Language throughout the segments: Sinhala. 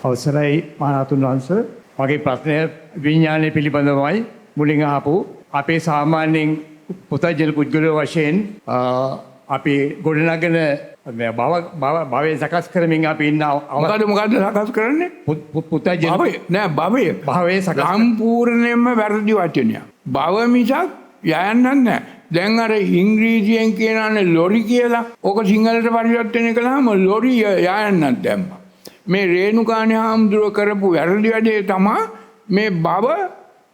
අවසරයි මහතුන් වහන්සේ මගේ ප්‍රශ්නය විඥානය පිළිබඳවයි මුලින් අහපු අපේ සාමාන්‍යයෙන් පුතජන පුද්ගලයෝ වශයෙන් අපි ගොඩනගන භවය සකස් කරමින් අපි ඉන්න මොකද සකස් කරන්නේ පුතජන නෑ භවය සකස් සම්පූර්ණයෙන්ම වැරදි වචනයක්. භව මිසක් යයන්නත් නෑ. දැන් අර ඉංග්‍රීසියෙන් කියනනේ ලොරි කියලා. ඕක සිංහලට පරිවර්තනය කළාම ලොරි යයන්නත් දැම්මා. මේ රේණුකාණේ හාමුදුරුව කරපු වැරදි වැඩේ තමයි මේ භව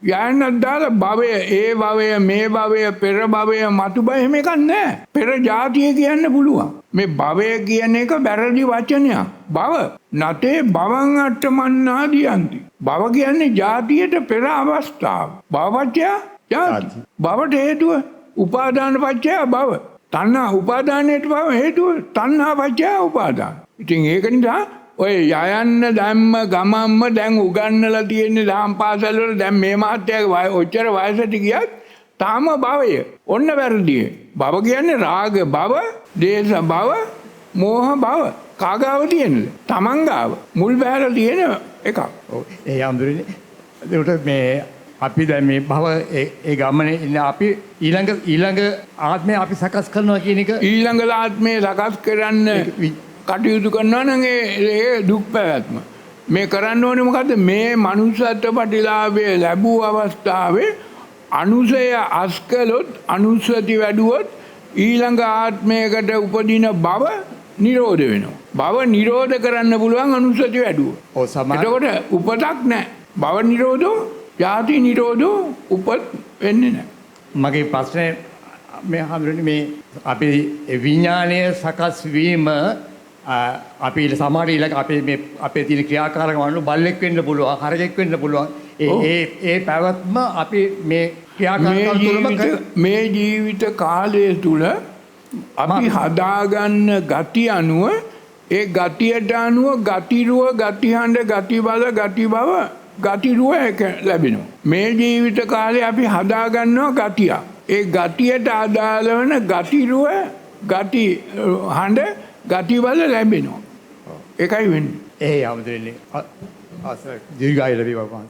යයන්නත් දාලා භවය ඒ භවය මේ භවය පෙර භවය මතු භවය එහෙම එකක් නැහැ. පෙර ජාතිය කියන්න පුළුවන්. මේ භවය කියන එක වැරදි වචනයක්. භව නතේ භවං අට්ඨමන්නාදීයන්ති. භව කියන්නේ ජාතියට පෙර අවස්ථාව. භවපච්චය ජාති. භවට හේතුව උපාදාන පච්චය භව. තණ්හා උපාදානයට භව හේතුව තණ්හා පච්චය උපාදාන. ඉතින් ඒක නිසා ඔය යයන්න දැම්ම ගමම්ම දැන් උගන්නලා තියෙන්නේ දහම් පාසල් වල දැන් මේ මහත්තයාගේ ඔච්චර වයසට ගියත් තාම භවය ඔන්න වැරදියි. භව කියන්නේ රාග භව, දේශ භව, මෝහ භව. කාගාව තියෙනද? තමන් ගාව. මුල් බෑලා තියෙන එකක්. ඔව් ඒ අඳුරනේ ඒකට මේ අපි දැන් මේ භව ඒ ගමනේ ඉන්න අපි ඊළඟ ආත්මය අපි සකස් කරනවා කියන එක ඊළඟ ආත්මය සකස් කරන්න කටයුතු කරනවා නම් ඒ දුක් පැවැත්ම. මේ කරන්න ඕනේ මොකද්ද? මේ මනුෂ්‍යත්ව ප්‍රතිලාභය ලැබුව අවස්ථාවේ අනුසය අස්කලොත් අනුසති වැඩුවොත් ඊළඟ ආත්මයකට උපදින භව නිරෝධ වෙනවා. භව නිරෝධ කරන්න පුළුවන් අනුසති වැඩුවොත්. ඔව් සමහර. එතකොට උපතක් නැහැ. භව නිරෝධෝ, ජාති නිරෝධෝ උපත් වෙන්නේ නැහැ. මගේ ප්‍රශ්නේ මේ හඳුනන්නේ මේ අපි විඥානය සකස් වීම අපි සමහර ඊළඟ අපේ තියෙන ක්‍රියාකාරකම් වල බල්ලෙක් වෙන්න පුළුවන්, හරකෙක් වෙන්න පුළුවන්. ඒ පැවැත්ම අපි මේ ක්‍රියාකාරකම් තුළම මේ ජීවිත කාලය තුල අපි හදාගන්න ගති අනුව ඒ ගතියට අනුව ගතිරුව, ගතිහඬ, ගති බල, ගති බව, ගතිරුව ලැබෙනවා. මේ ජීවිත කාලේ අපි හදාගන්නවා ගතිය. ඒ ගතියට අදාළ වෙන ගතිරුව, ගති හඬ, ගති බල ලැබෙනවා. ඒකයි වෙන්නේ. ඒ අමුදෙන්නේ දීර්ඝායු ලැබේවා.